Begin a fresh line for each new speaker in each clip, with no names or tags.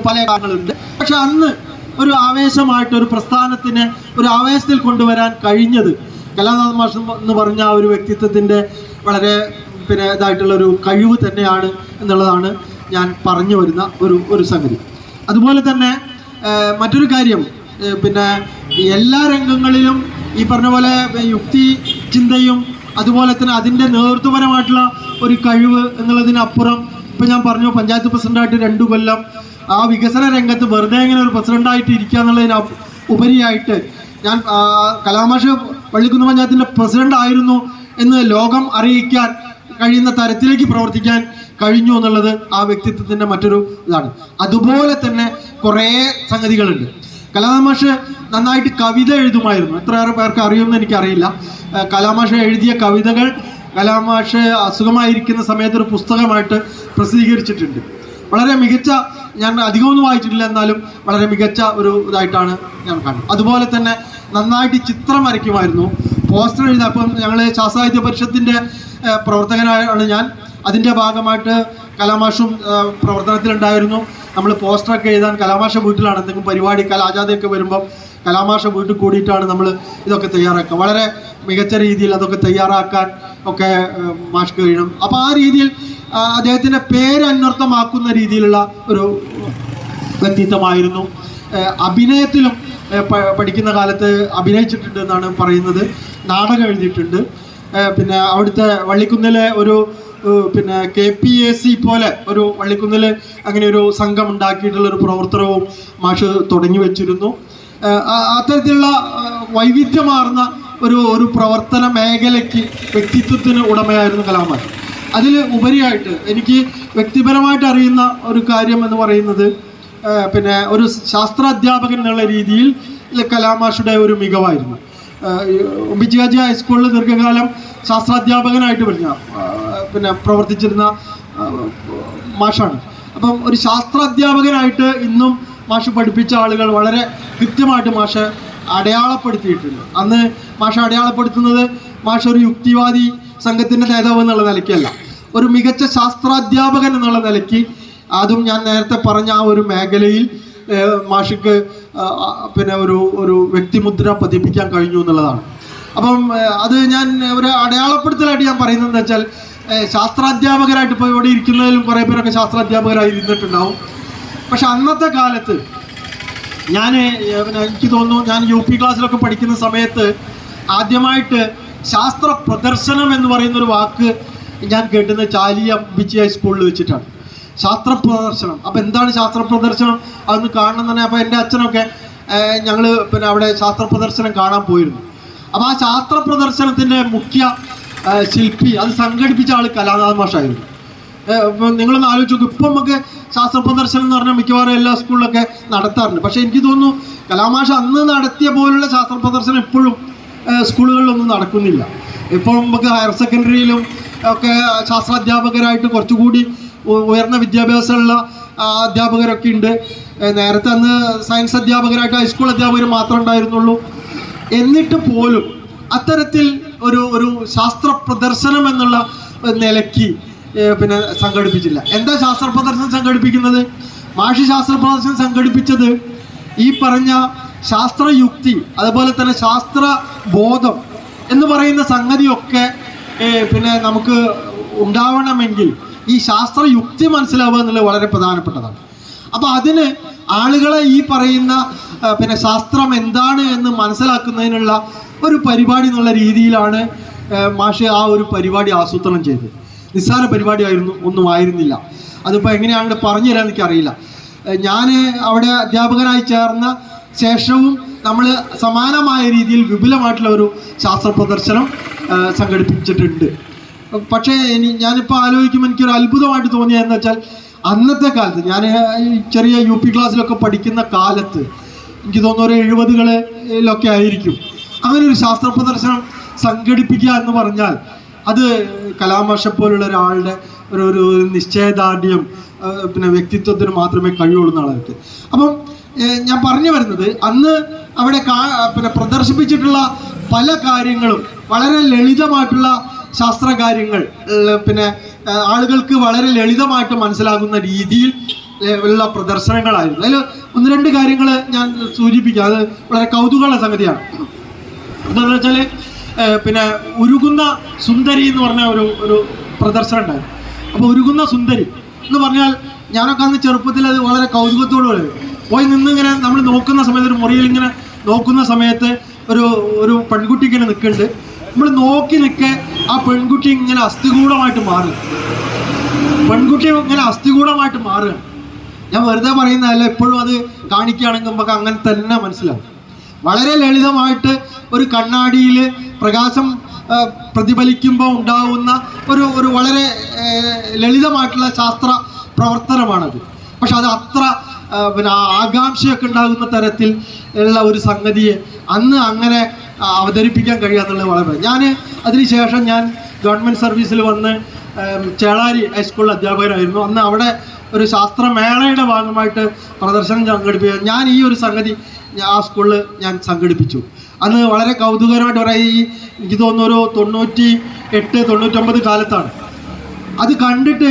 പല കാരണങ്ങളുണ്ട്. പക്ഷെ അന്ന് ഒരു ആവേശമായിട്ട് ഒരു പ്രസ്ഥാനത്തിന് ഒരു ആവേശത്തിൽ കൊണ്ടുവരാൻ കഴിഞ്ഞത് കലാനാഥ് മാഷ് എന്ന് പറഞ്ഞ ആ ഒരു വ്യക്തിത്വത്തിൻ്റെ വളരെ ഇതായിട്ടുള്ളൊരു കഴിവ് തന്നെയാണ് എന്നുള്ളതാണ് ഞാൻ പറഞ്ഞു വരുന്ന ഒരു സംഗതി. അതുപോലെ തന്നെ മറ്റൊരു കാര്യം, എല്ലാ രംഗങ്ങളിലും ഈ പറഞ്ഞ പോലെ യുക്തി ചിന്തയും അതുപോലെ തന്നെ അതിൻ്റെ നേതൃത്വപരമായിട്ടുള്ള ഒരു കഴിവ് എന്നുള്ളതിനപ്പുറം ഇപ്പം ഞാൻ പറഞ്ഞു പഞ്ചായത്ത് പ്രസിഡൻ്റായിട്ട് 2 കൊല്ലം ആ വികസന രംഗത്ത് വെറുതെ ഇങ്ങനെ ഒരു പ്രസിഡൻ്റായിട്ട് ഇരിക്കുക എന്നുള്ളതിന് ഉപരിയായിട്ട് ഞാൻ കലാമാഷ് വള്ളിക്കുന്ന് പഞ്ചായത്തിൻ്റെ പ്രസിഡൻ്റ് ആയിരുന്നു എന്ന് ലോകം അറിയിക്കാൻ കഴിയുന്ന തരത്തിലേക്ക് പ്രവർത്തിക്കാൻ കഴിഞ്ഞു എന്നുള്ളത് ആ വ്യക്തിത്വത്തിൻ്റെ മറ്റൊരു ഇതാണ്. അതുപോലെ തന്നെ കുറേ സംഗതികളുണ്ട്. കലാമാഷ് നന്നായിട്ട് കവിത എഴുതുമായിരുന്നു. എത്രയേറെ പേർക്ക് അറിയുമെന്ന് എനിക്കറിയില്ല. കലാമാഷ് എഴുതിയ കവിതകൾ കലാമാഷ് അസുഖമായിരിക്കുന്ന സമയത്ത് ഒരു പുസ്തകമായിട്ട് പ്രസിദ്ധീകരിച്ചിട്ടുണ്ട്. വളരെ മികച്ച, ഞാൻ അധികമൊന്നും വായിച്ചിട്ടില്ല, എന്നാലും വളരെ മികച്ച ഒരു ഇതായിട്ടാണ് ഞാൻ കാണുന്നത്. അതുപോലെ തന്നെ നന്നായിട്ട് ചിത്രം വരയ്ക്കുമായിരുന്നു, പോസ്റ്റർ എഴുതുക. അപ്പം ഞങ്ങൾ ശാസ്ത്രാസാഹിത്യ പരിഷത്തിൻ്റെ പ്രവർത്തകനാണ് ഞാൻ. അതിൻ്റെ ഭാഗമായിട്ട് കലാമാഷും പ്രവർത്തനത്തിലുണ്ടായിരുന്നു. നമ്മൾ പോസ്റ്ററൊക്കെ എഴുതാൻ കലാമാഷ വീട്ടിലാണ് എന്തെങ്കിലും പരിപാടി കലാജാഥയൊക്കെ വരുമ്പം കലാമാഷ വീട്ടിൽ കൂടിയിട്ടാണ് നമ്മൾ ഇതൊക്കെ തയ്യാറാക്കുക. വളരെ മികച്ച രീതിയിൽ അതൊക്കെ തയ്യാറാക്കാൻ ഒക്കെ മാഷ്ക്ക് കഴിയണം. അപ്പോൾ ആ രീതിയിൽ അദ്ദേഹത്തിൻ്റെ പേര് അന്വർത്ഥമാക്കുന്ന രീതിയിലുള്ള ഒരു വ്യക്തിത്വമായിരുന്നു. അഭിനയത്തിലും പഠിക്കുന്ന കാലത്ത് അഭിനയിച്ചിട്ടുണ്ട് എന്നാണ് പറയുന്നത്. നാടകം എഴുതിയിട്ടുണ്ട്. അവിടുത്തെ വള്ളിക്കുന്നിലെ ഒരു KPAC പോലെ ഒരു വള്ളിക്കുന്നിൽ അങ്ങനെ ഒരു സംഘം ഉണ്ടാക്കിയിട്ടുള്ളൊരു പ്രവർത്തനവും മാഷ് തുടങ്ങി വെച്ചിരുന്നു. അത്തരത്തിലുള്ള വൈവിധ്യമാർന്ന ഒരു പ്രവർത്തന മേഖലയ്ക്ക് വ്യക്തിത്വത്തിന് ഉടമയായിരുന്നു കലാമാഷ്. അതിൽ ഉപരിയായിട്ട് എനിക്ക് വ്യക്തിപരമായിട്ട് അറിയുന്ന ഒരു കാര്യം എന്ന് പറയുന്നത് ഒരു ശാസ്ത്രാധ്യാപകൻ എന്നുള്ള രീതിയിൽ കലാമാഷുടെ ഒരു മികവായിരുന്നു. ബിജിഗാജി ഹൈസ്കൂളിൽ ദീർഘകാലം ശാസ്ത്രാധ്യാപകനായിട്ട് പ്രവർത്തിച്ചിരുന്ന മാഷാണ്. അപ്പം ഒരു ശാസ്ത്രാധ്യാപകനായിട്ട് ഇന്നും മാഷ് പഠിപ്പിച്ച ആളുകൾ വളരെ കൃത്യമായിട്ട് മാഷ് അടയാളപ്പെടുത്തിയിട്ടുണ്ട്. അന്ന് മാഷ് അടയാളപ്പെടുത്തുന്നത് മാഷ് ഒരു യുക്തിവാദി സംഘത്തിൻ്റെ നേതാവ് എന്നുള്ള നിലയ്ക്കല്ല, ഒരു മികച്ച ശാസ്ത്രാധ്യാപകൻ എന്നുള്ള നിലയ്ക്ക്. അതും ഞാൻ നേരത്തെ പറഞ്ഞ ആ ഒരു മേഖലയിൽ മാഷിക്ക് ഒരു വ്യക്തിമുദ്ര പതിപ്പിക്കാൻ കഴിഞ്ഞു എന്നുള്ളതാണ്. അപ്പം അത് ഞാൻ ഒരു അടയാളപ്പെടുത്തലായിട്ട് ഞാൻ പറയുന്നതെന്ന് വെച്ചാൽ ശാസ്ത്രാധ്യാപകരായിട്ട് ഇപ്പോൾ ഇവിടെ ഇരിക്കുന്നതിലും കുറേ പേരൊക്കെ ശാസ്ത്രാധ്യാപകരായി ഇരുന്നിട്ടുണ്ടാവും. പക്ഷെ അന്നത്തെ കാലത്ത് എനിക്ക് തോന്നുന്നു ഞാൻ UP ക്ലാസ്സിലൊക്കെ പഠിക്കുന്ന സമയത്ത് ആദ്യമായിട്ട് ശാസ്ത്ര പ്രദർശനം എന്ന് പറയുന്നൊരു വാക്ക് ഞാൻ കേട്ടുന്നത് ചാലിയ BG ഹൈസ്കൂളിൽ വെച്ചിട്ടാണ്. ശാസ്ത്ര പ്രദർശനം. അപ്പോൾ എന്താണ് ശാസ്ത്ര പ്രദർശനം, അതൊന്ന് കാണണം തന്നെ. അപ്പോൾ എൻ്റെ അച്ഛനൊക്കെ ഞങ്ങൾ അവിടെ ശാസ്ത്ര പ്രദർശനം കാണാൻ പോയിരുന്നു. അപ്പോൾ ആ ശാസ്ത്ര പ്രദർശനത്തിൻ്റെ മുഖ്യ ശില്പി, അത് സംഘടിപ്പിച്ച ആൾ കലാനാഥ് മാഷായിരുന്നു. നിങ്ങളൊന്ന് ആലോചിച്ച് നോക്കും, ഇപ്പം നമുക്ക് ശാസ്ത്ര പ്രദർശനം എന്ന് പറഞ്ഞാൽ മിക്കവാറും എല്ലാ സ്കൂളിലൊക്കെ നടത്താറുണ്ട്. പക്ഷേ എനിക്ക് തോന്നുന്നു കലാമാഷ് അന്ന് നടത്തിയ പോലുള്ള ശാസ്ത്ര പ്രദർശനം ഇപ്പോഴും സ്കൂളുകളിലൊന്നും നടക്കുന്നില്ല. ഇപ്പോൾ നമുക്ക് ഹയർ സെക്കൻഡറിയിലും ഒക്കെ ശാസ്ത്രാധ്യാപകരായിട്ട് കുറച്ചുകൂടി ഉയർന്ന വിദ്യാഭ്യാസമുള്ള അധ്യാപകരൊക്കെ ഉണ്ട്. നേരത്തെ അന്ന് സയൻസ് അധ്യാപകരായിട്ട് ഹൈസ്കൂൾ അധ്യാപകർ മാത്രമേ ഉണ്ടായിരുന്നുള്ളൂ. എന്നിട്ട് പോലും അത്തരത്തിൽ ഒരു ശാസ്ത്ര പ്രദർശനം എന്നുള്ള നിലയ്ക്ക് സംഘടിപ്പിച്ചില്ല. എന്താ ശാസ്ത്ര പ്രദർശനം സംഘടിപ്പിക്കുന്നത്? മാഷി ശാസ്ത്ര പ്രദർശനം സംഘടിപ്പിച്ചത് ഈ പറഞ്ഞ ശാസ്ത്രയുക്തി, അതുപോലെ തന്നെ ശാസ്ത്രബോധം എന്ന് പറയുന്ന സംഗതിയൊക്കെ നമുക്ക് ഉണ്ടാവണമെങ്കിൽ ഈ ശാസ്ത്രയുക്തി മനസ്സിലാവുക എന്നുള്ളത് വളരെ പ്രധാനപ്പെട്ടതാണ്. അപ്പോൾ അതിന് ആളുകളെ ഈ പറയുന്ന ശാസ്ത്രം എന്താണ് എന്ന് മനസ്സിലാക്കുന്നതിനുള്ള ഒരു പരിപാടി എന്നുള്ള രീതിയിലാണ് മാഷ് ആ ഒരു പരിപാടി ആസൂത്രണം ചെയ്തത്. നിസ്സാര പരിപാടിയായിരുന്നു, ഒന്നും ആയിരുന്നില്ല. അതിപ്പോൾ എങ്ങനെയാണ് പറഞ്ഞു തരാൻ എനിക്കറിയില്ല. ഞാൻ അവിടെ അധ്യാപകനായി ചേർന്ന ശേഷവും നമ്മൾ സമാനമായ രീതിയിൽ വിപുലമായിട്ടുള്ള ഒരു ശാസ്ത്ര പ്രദർശനം സംഘടിപ്പിച്ചിട്ടുണ്ട്. പക്ഷേ ഞാനിപ്പോൾ ആലോചിക്കുമ്പോൾ എനിക്കൊരു അത്ഭുതമായിട്ട് തോന്നിയതെന്ന് വെച്ചാൽ അന്നത്തെ കാലത്ത് ഞാൻ ചെറിയ UP ക്ലാസ്സിലൊക്കെ പഠിക്കുന്ന കാലത്ത് എനിക്ക് തോന്നുന്നു ഒരു 70കളിലൊക്കെ ആയിരിക്കും അങ്ങനെ ഒരു ശാസ്ത്ര പ്രദർശനം സംഘടിപ്പിക്കുക എന്ന് പറഞ്ഞാൽ അത് കലാമാഷെ പോലുള്ള ഒരാളുടെ ഒരു നിശ്ചയദാർഢ്യം വ്യക്തിത്വത്തിന് മാത്രമേ കഴിയുള്ളൂ എന്നുള്ളവർക്ക്. അപ്പം ഞാൻ പറഞ്ഞു വരുന്നത് അന്ന് അവിടെ പ്രദർശിപ്പിച്ചിട്ടുള്ള പല കാര്യങ്ങളും വളരെ ലളിതമായിട്ടുള്ള ശാസ്ത്രകാര്യങ്ങൾ ആളുകൾക്ക് വളരെ ലളിതമായിട്ട് മനസ്സിലാകുന്ന രീതിയിൽ ഉള്ള പ്രദർശനങ്ങളായിരുന്നു. അതിൽ ഒന്ന് രണ്ട് കാര്യങ്ങൾ ഞാൻ സൂചിപ്പിക്കാം. അത് വളരെ കൗതുകമുള്ള സംഗതിയാണ്. എന്താണെന്ന് വെച്ചാൽ പിന്നെ ഉരുകുന്ന സുന്ദരി എന്ന് പറഞ്ഞ ഒരു പ്രദർശനം ഉണ്ടായിരുന്നു. അപ്പോൾ ഉരുകുന്ന സുന്ദരി എന്ന് പറഞ്ഞാൽ ഞാനൊക്കെ അന്ന് ചെറുപ്പത്തിൽ അത് വളരെ കൗതുകത്തോടുകൂടി പോയി നിന്നിങ്ങനെ നമ്മൾ നോക്കുന്ന സമയത്ത്, ഒരു മുറിയിൽ ഇങ്ങനെ നോക്കുന്ന സമയത്ത് ഒരു പെൺകുട്ടി ഇങ്ങനെ നിൽക്കുന്നുണ്ട്. നമ്മൾ നോക്കി നിൽക്കെ ആ പെൺകുട്ടി ഇങ്ങനെ അസ്ഥികൂടമായിട്ട് മാറുക. പെൺകുട്ടി ഇങ്ങനെ അസ്ഥികൂടമായിട്ട് മാറുക. ഞാൻ വെറുതെ പറയുന്നതല്ല, എപ്പോഴും അത് കാണിക്കുകയാണെങ്കിൽ നമുക്ക് അങ്ങനെ തന്നെ മനസ്സിലാവും. വളരെ ലളിതമായിട്ട് ഒരു കണ്ണാടിയിൽ പ്രകാശം പ്രതിഫലിക്കുമ്പോൾ ഉണ്ടാകുന്ന ഒരു വളരെ ലളിതമായിട്ടുള്ള ശാസ്ത്ര പ്രവർത്തനമാണത്. പക്ഷെ അത് അത്ര പിന്നെ ആകാംക്ഷയൊക്കെ ഉണ്ടാകുന്ന തരത്തിൽ ഉള്ള ഒരു സംഗതിയെ അന്ന് അങ്ങനെ അവതരിപ്പിക്കാൻ കഴിയുക എന്നുള്ളത് വളരെ. അതിനുശേഷം ഞാൻ ഗവൺമെൻറ് സർവീസിൽ വന്ന് ചേളാരി ഹൈസ്കൂളിൽ അധ്യാപകനായിരുന്നു. അന്ന് അവിടെ ഒരു ശാസ്ത്രമേളയുടെ ഭാഗമായിട്ട് പ്രദർശനം സംഘടിപ്പിക്കുക. ഞാൻ ഈ ഒരു സംഗതി ആ സ്കൂളിൽ ഞാൻ സംഘടിപ്പിച്ചു. അന്ന് വളരെ കൗതുകരമായിട്ട് പറയാം. എനിക്ക് തോന്നുന്നു ഒരു 98-99 കാലത്താണ്. അത് കണ്ടിട്ട്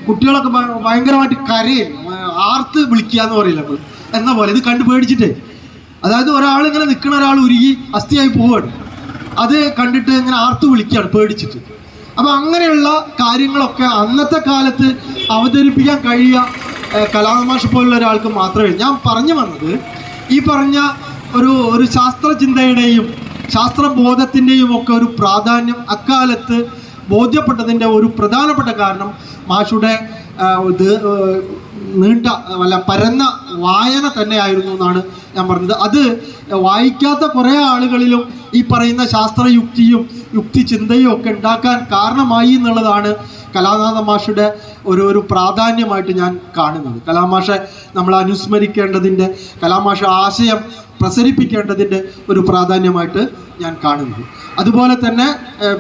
കുട്ടികളൊക്കെ ഭയങ്കരമായിട്ട് കരയും, ആർത്ത് വിളിക്കുക എന്ന് പറയില്ല എന്ന പോലെ ഇത് കണ്ട് പേടിച്ചിട്ടേ. അതായത് ഒരാളിങ്ങനെ നിൽക്കുന്ന ഒരാൾ ഉരുകി അസ്ഥിയായി പോവുകയാണ്. അത് കണ്ടിട്ട് ഇങ്ങനെ ആർത്ത് വിളിക്കുകയാണ് പേടിച്ചിട്ട്. അപ്പം അങ്ങനെയുള്ള കാര്യങ്ങളൊക്കെ അന്നത്തെ കാലത്ത് അവതരിപ്പിക്കാൻ കഴിയുക കലാമാഷ് പോലുള്ള ഒരാൾക്ക് മാത്രമേ. ഞാൻ പറഞ്ഞു വന്നത് ഈ പറഞ്ഞ ഒരു ശാസ്ത്രചിന്തയുടെയും ശാസ്ത്രബോധത്തിൻ്റെയും ഒക്കെ ഒരു പ്രാധാന്യം അക്കാലത്ത് ബോധ്യപ്പെട്ടതിൻ്റെ ഒരു പ്രധാനപ്പെട്ട കാരണം മാഷുടെ നീണ്ട പരന്ന വായന തന്നെയായിരുന്നു എന്നാണ് ഞാൻ പറഞ്ഞത്. അത് വായിക്കാത്ത കുറേ ആളുകളിലും ഈ പറയുന്ന ശാസ്ത്രയുക്തിയും യുക്തിചിന്തയും ഒക്കെ ഉണ്ടാക്കാൻ കാരണമായി എന്നുള്ളതാണ് കലാനാഥ മാഷുടെ ഒരു പ്രാധാന്യമായിട്ട് ഞാൻ കാണുന്നത്. കലാമാഷെ നമ്മൾ അനുസ്മരിക്കേണ്ടതിൻ്റെ, കലാമാഷ ആശയം പ്രസരിപ്പിക്കേണ്ടതിൻ്റെ ഒരു പ്രാധാന്യമായിട്ട് ഞാൻ കാണുന്നത്. അതുപോലെ തന്നെ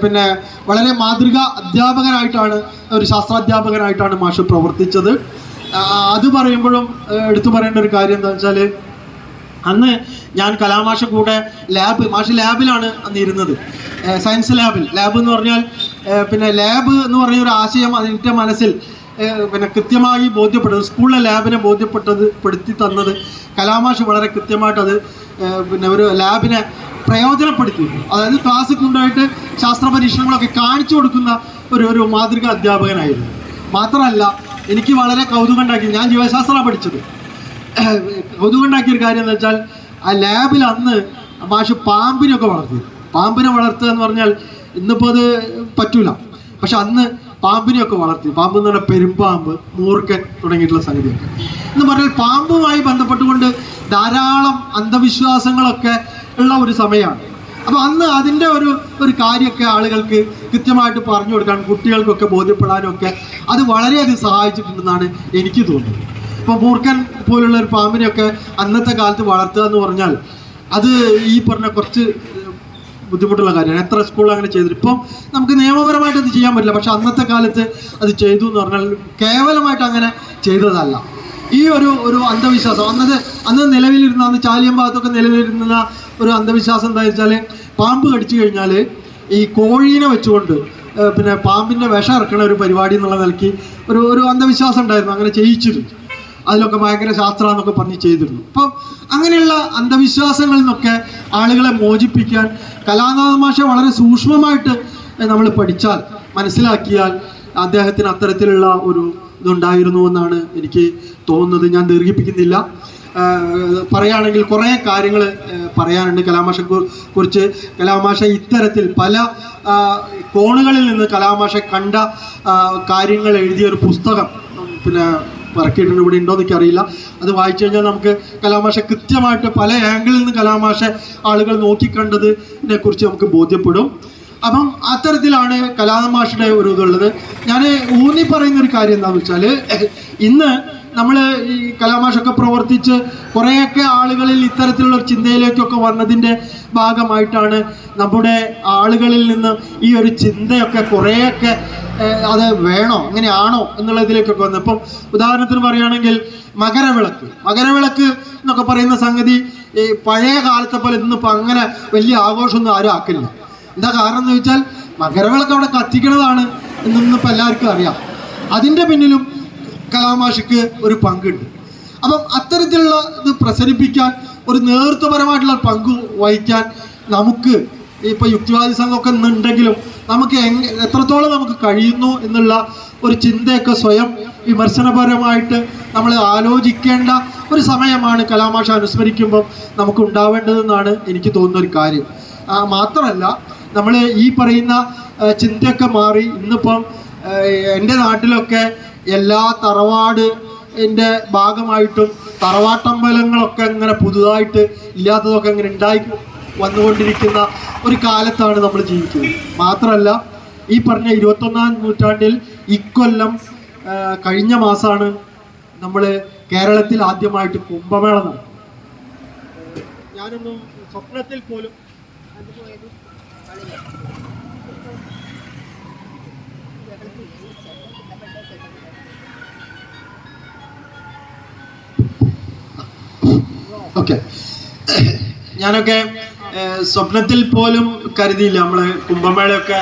പിന്നെ വളരെ മാതൃകാ അധ്യാപകനായിട്ടാണ്, ഒരു ശാസ്ത്രാധ്യാപകനായിട്ടാണ് മാഷ് പ്രവർത്തിച്ചത്. അത് പറയുമ്പോഴും എടുത്തു പറയേണ്ട ഒരു കാര്യം എന്താണെന്ന് വെച്ചാൽ, അന്ന് ഞാൻ കലാമാഷ കൂടെ മാഷ് ലാബിലാണ് അന്ന് ഇരുന്നത്. സയൻസ് ലാബ് എന്ന് പറഞ്ഞാൽ പിന്നെ ലാബ് എന്ന് പറഞ്ഞൊരു ആശയം അതിൻ്റെ മനസ്സിൽ പിന്നെ കൃത്യമായി ബോധ്യപ്പെട്ടത്, സ്കൂളിലെ ലാബിനെ ബോധ്യപ്പെടുത്തി തന്നത് കലാമാഷ് വളരെ കൃത്യമായിട്ടത് പിന്നെ ഒരു ലാബിനെ പ്രയോജനപ്പെടുത്തി. അതായത് ക്ലാസ്സിൽ കൊണ്ടുപോയിട്ട് ശാസ്ത്ര പരീക്ഷണങ്ങളൊക്കെ കാണിച്ചു കൊടുക്കുന്ന ഒരു മാതൃക അധ്യാപകനായിരുന്നു. മാത്രമല്ല എനിക്ക് വളരെ കൗതുകം ഉണ്ടാക്കി, ഞാൻ ജീവശാസ്ത്രമാണ് പഠിച്ചത്. കൗതുകം ഉണ്ടാക്കിയൊരു കാര്യം എന്ന് വെച്ചാൽ ആ ലാബിൽ അന്ന് മാഷ് പാമ്പിനൊക്കെ വളർത്തി. പാമ്പിനെ വളർത്തുക എന്ന് പറഞ്ഞാൽ ഇന്നിപ്പോൾ അത് പറ്റൂല, പക്ഷെ അന്ന് പാമ്പിനെയൊക്കെ വളർത്തി. പാമ്പ് എന്ന് പറഞ്ഞാൽ പെരുമ്പാമ്പ്, മൂർക്കൻ തുടങ്ങിയിട്ടുള്ള സംഗതിയൊക്കെ എന്ന് പറഞ്ഞാൽ പാമ്പുമായി ബന്ധപ്പെട്ടുകൊണ്ട് ധാരാളം അന്ധവിശ്വാസങ്ങളൊക്കെ ഉള്ള ഒരു സമയമാണ്. അപ്പോൾ അന്ന് അതിൻ്റെ ഒരു കാര്യമൊക്കെ ആളുകൾക്ക് കൃത്യമായിട്ട് പറഞ്ഞു കൊടുക്കാൻ, കുട്ടികൾക്കൊക്കെ ബോധ്യപ്പെടാനും ഒക്കെ അത് വളരെയധികം സഹായിച്ചിട്ടുണ്ടെന്നാണ് എനിക്ക് തോന്നുന്നത്. ഇപ്പോൾ മൂർക്കൻ പോലുള്ള ഒരു പാമ്പിനെയൊക്കെ അന്നത്തെ കാലത്ത് വളർത്തുക എന്ന് പറഞ്ഞാൽ അത് ഈ പറഞ്ഞ കുറച്ച് ബുദ്ധിമുട്ടുള്ള കാര്യമാണ്. എത്ര സ്കൂളിൽ അങ്ങനെ ചെയ്തിട്ട് ഇപ്പം നമുക്ക് നിയമപരമായിട്ട് അത് ചെയ്യാൻ പറ്റില്ല, പക്ഷെ അന്നത്തെ കാലത്ത് അത് ചെയ്തു എന്ന് പറഞ്ഞാൽ കേവലമായിട്ട് അങ്ങനെ ചെയ്തതല്ല. ഈ ഒരു അന്ധവിശ്വാസം അന്ന് നിലവിലിരുന്ന, അന്ന് ചാലിയം ഭാഗത്തൊക്കെ നിലവിലിരുന്ന ഒരു അന്ധവിശ്വാസം എന്താണെന്ന് വെച്ചാൽ, പാമ്പ് കടിച്ചു കഴിഞ്ഞാൽ ഈ കോഴീനെ വെച്ചുകൊണ്ട് പിന്നെ പാമ്പിൻ്റെ വിഷം ഇറക്കണ ഒരു പരിപാടി എന്നുള്ള നിലയ്ക്ക് ഒരു അന്ധവിശ്വാസം ഉണ്ടായിരുന്നു. അങ്ങനെ ചെയ്യിച്ചിരുന്നു. അതിലൊക്കെ ഭയങ്കര ശാസ്ത്രമെന്നൊക്കെ പറഞ്ഞ് ചെയ്തിരുന്നു. അപ്പം അങ്ങനെയുള്ള അന്ധവിശ്വാസങ്ങളിൽ നിന്നൊക്കെ ആളുകളെ മോചിപ്പിക്കാൻ കലാനാഥ മാഷെ വളരെ സൂക്ഷ്മമായിട്ട് നമ്മൾ പഠിച്ചാൽ, മനസ്സിലാക്കിയാൽ അദ്ദേഹത്തിന് അത്തരത്തിലുള്ള ഒരു ഇതുണ്ടായിരുന്നു എന്നാണ് എനിക്ക് തോന്നുന്നത്. ഞാൻ ദീർഘിപ്പിക്കുന്നില്ല. പറയുകയാണെങ്കിൽ കുറേ കാര്യങ്ങൾ പറയാനുണ്ട് കലാമാഷെ കുറിച്ച്. കലാമാഷ ഇത്തരത്തിൽ പല കോണുകളിൽ നിന്ന് കലാമാഷെ കണ്ട കാര്യങ്ങൾ എഴുതിയ ഒരു പുസ്തകം പിന്നെ ഇറക്കിയിട്ടുണ്ട്. ഇവിടെ ഉണ്ടോ എന്നൊക്കെ അറിയില്ല. അത് വായിച്ചു കഴിഞ്ഞാൽ നമുക്ക് കലാമാഷ കൃത്യമായിട്ട് പല ആംഗിളിൽ നിന്ന് കലാമാഷ ആളുകൾ നോക്കിക്കണ്ടതിനെ കുറിച്ച് നമുക്ക് ബോധ്യപ്പെടും. അപ്പം അത്തരത്തിലാണ് കലാമാഷയുടെ ഒരു ഇതുള്ളത്. ഞാൻ ഊന്നി പറയുന്നൊരു കാര്യം എന്താണെന്ന് വെച്ചാൽ, ഇന്ന് നമ്മൾ ഈ കലാമാഷൊക്കെ പ്രവർത്തിച്ച് കുറേയൊക്കെ ആളുകളിൽ ഇത്തരത്തിലുള്ള ചിന്തയിലേക്കൊക്കെ വന്നതിൻ്റെ ഭാഗമായിട്ടാണ് നമ്മുടെ ആളുകളിൽ നിന്ന് ഈ ഒരു ചിന്തയൊക്കെ കുറേയൊക്കെ അത് വേണോ അങ്ങനെയാണോ എന്നുള്ളതിലേക്കൊക്കെ വന്നത്. ഇപ്പം ഉദാഹരണത്തിന് പറയുകയാണെങ്കിൽ മകരവിളക്ക് എന്നൊക്കെ പറയുന്ന സംഗതി ഈ പഴയ കാലത്തെ പോലെ ഇന്നിപ്പോൾ അങ്ങനെ വലിയ ആഘോഷമൊന്നും ആരും ആക്കില്ല. എന്താ കാരണം എന്ന് ചോദിച്ചാൽ, മകരവിളക്ക് അവിടെ കത്തിക്കണതാണ് എന്നിപ്പോൾ എല്ലാവർക്കും അറിയാം. അതിൻ്റെ പിന്നിലും കലാമാഷിക്ക് ഒരു പങ്കുണ്ട്. അപ്പം അത്തരത്തിലുള്ള ഇത് പ്രസരിപ്പിക്കാൻ ഒരു നേതൃത്വപരമായിട്ടുള്ള പങ്ക് വഹിക്കാൻ നമുക്ക് ഇപ്പോൾ യുക്തിവാദി സംഘമൊക്കെ ഉണ്ടെങ്കിലും നമുക്ക് എത്രത്തോളം നമുക്ക് കഴിയുന്നു എന്നുള്ള ഒരു ചിന്തയൊക്കെ സ്വയം വിമർശനപരമായിട്ട് നമ്മൾ ആലോചിക്കേണ്ട ഒരു സമയമാണ് കലാമാഷ് അനുസ്മരിക്കുമ്പം നമുക്ക് ഉണ്ടാവേണ്ടതെന്നാണ് എനിക്ക് തോന്നുന്ന ഒരു കാര്യം. മാത്രമല്ല നമ്മൾ ഈ പറയുന്ന ചിന്തയൊക്കെ മാറി ഇന്നിപ്പം എൻ്റെ നാട്ടിലൊക്കെ എല്ലാ തറവാടിൻ്റെ ഭാഗമായിട്ടും തറവാട്ടമ്പലങ്ങളൊക്കെ ഇങ്ങനെ പുതുതായിട്ട് ഇല്ലാത്തതൊക്കെ ഇങ്ങനെ ഉണ്ടായി വന്നുകൊണ്ടിരിക്കുന്ന ഒരു കാലത്താണ് നമ്മൾ ജീവിക്കുന്നത്. മാത്രമല്ല ഈ പറഞ്ഞ 21-ാം നൂറ്റാണ്ടിൽ ഇക്കൊല്ലം കഴിഞ്ഞ മാസമാണ് നമ്മൾ കേരളത്തിൽ ആദ്യമായിട്ട് കുംഭമേള നടത്തുന്നത്. ഞാനൊന്നും സ്വപ്നത്തിൽ പോലും ഓക്കെ ഞാനൊക്കെ സ്വപ്നത്തിൽ പോലും കരുതിയില്ല നമ്മൾ കുംഭമേളയൊക്കെ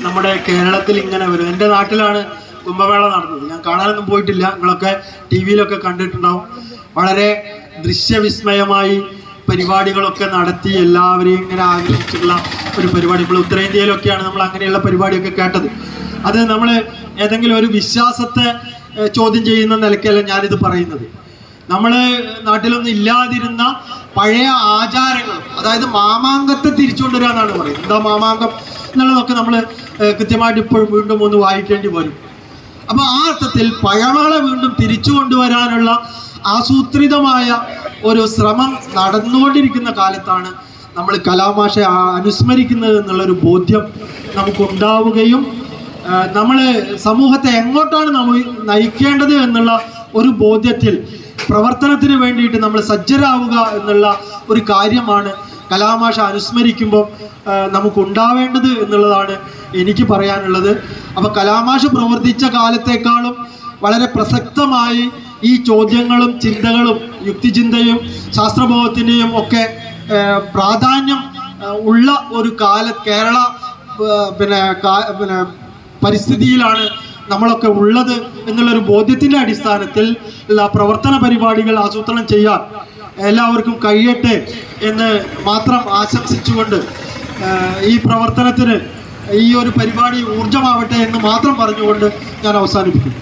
നമ്മുടെ കേരളത്തിൽ ഇങ്ങനെ വരും. എൻ്റെ നാട്ടിലാണ് കുംഭമേള നടന്നത്. ഞാൻ കാണാനൊന്നും പോയിട്ടില്ല, നിങ്ങളൊക്കെ ടി വിയിലൊക്കെ കണ്ടിട്ടുണ്ടാവും. വളരെ ദൃശ്യവിസ്മയമായി പരിപാടികളൊക്കെ നടത്തി എല്ലാവരെയും ഇങ്ങനെ ആഗ്രഹിച്ചിട്ടുള്ള ഒരു പരിപാടി. ഇപ്പോൾ ഉത്തരേന്ത്യയിലൊക്കെയാണ് നമ്മൾ അങ്ങനെയുള്ള പരിപാടിയൊക്കെ കേട്ടത്. അത് നമ്മൾ ഏതെങ്കിലും ഒരു വിശ്വാസത്തെ ചോദ്യം ചെയ്യുന്ന നിലയ്ക്കല്ല ഞാനിത് പറയുന്നത്. നമ്മൾ നാട്ടിലൊന്നും ഇല്ലാതിരുന്ന പഴയ ആചാരങ്ങൾ, അതായത് മാമാങ്കത്തെ തിരിച്ചുകൊണ്ടുവരിക എന്നാണ് പറയുന്നത്. എന്താ മാമാങ്കം എന്നുള്ളതൊക്കെ നമ്മൾ കൃത്യമായിട്ട് ഇപ്പോഴും വീണ്ടും ഒന്ന് വായിക്കേണ്ടി വരും. അപ്പോൾ ആ അർത്ഥത്തിൽ പഴമകളെ വീണ്ടും തിരിച്ചു കൊണ്ടുവരാനുള്ള ആസൂത്രിതമായ ഒരു ശ്രമം നടന്നുകൊണ്ടിരിക്കുന്ന കാലത്താണ് നമ്മൾ കലാമാഷെ അനുസ്മരിക്കുന്നത് എന്നുള്ളൊരു ബോധ്യം നമുക്കുണ്ടാവുകയും നമ്മൾ സമൂഹത്തെ എങ്ങോട്ടാണ് നമ്മൾ നയിക്കേണ്ടത് എന്നുള്ള ഒരു ബോധ്യത്തിൽ പ്രവർത്തനത്തിന് വേണ്ടിയിട്ട് നമ്മൾ സജ്ജരാവുക എന്നുള്ള ഒരു കാര്യമാണ് കലാമാഷ അനുസ്മരിക്കുമ്പോൾ നമുക്കുണ്ടാവേണ്ടത് എന്നുള്ളതാണ് എനിക്ക് പറയാനുള്ളത്. അപ്പോൾ കലാമാഷ് പ്രവർത്തിച്ച കാലത്തേക്കാളും വളരെ പ്രസക്തമായി ഈ ചോദ്യങ്ങളും ചിന്തകളും യുക്തിചിന്തയും ശാസ്ത്രബോധത്തിൻ്റെയും ഒക്കെ പ്രാധാന്യം ഉള്ള ഒരു കേരള പിന്നെ പരിസ്ഥിതിയിലാണ് നമ്മളൊക്കെ ഉള്ളത് എന്നുള്ളൊരു ബോധ്യത്തിൻ്റെ അടിസ്ഥാനത്തിൽ ഉള്ള പ്രവർത്തന പരിപാടികൾ ആസൂത്രണം ചെയ്യാൻ എല്ലാവർക്കും കഴിയട്ടെ എന്ന് മാത്രം ആശംസിച്ചുകൊണ്ട് ഈ പ്രവർത്തനത്തിന് ഈ ഒരു പരിപാടി ഊർജ്ജമാവട്ടെ എന്ന് മാത്രം പറഞ്ഞുകൊണ്ട് ഞാൻ അവസാനിപ്പിക്കുന്നു.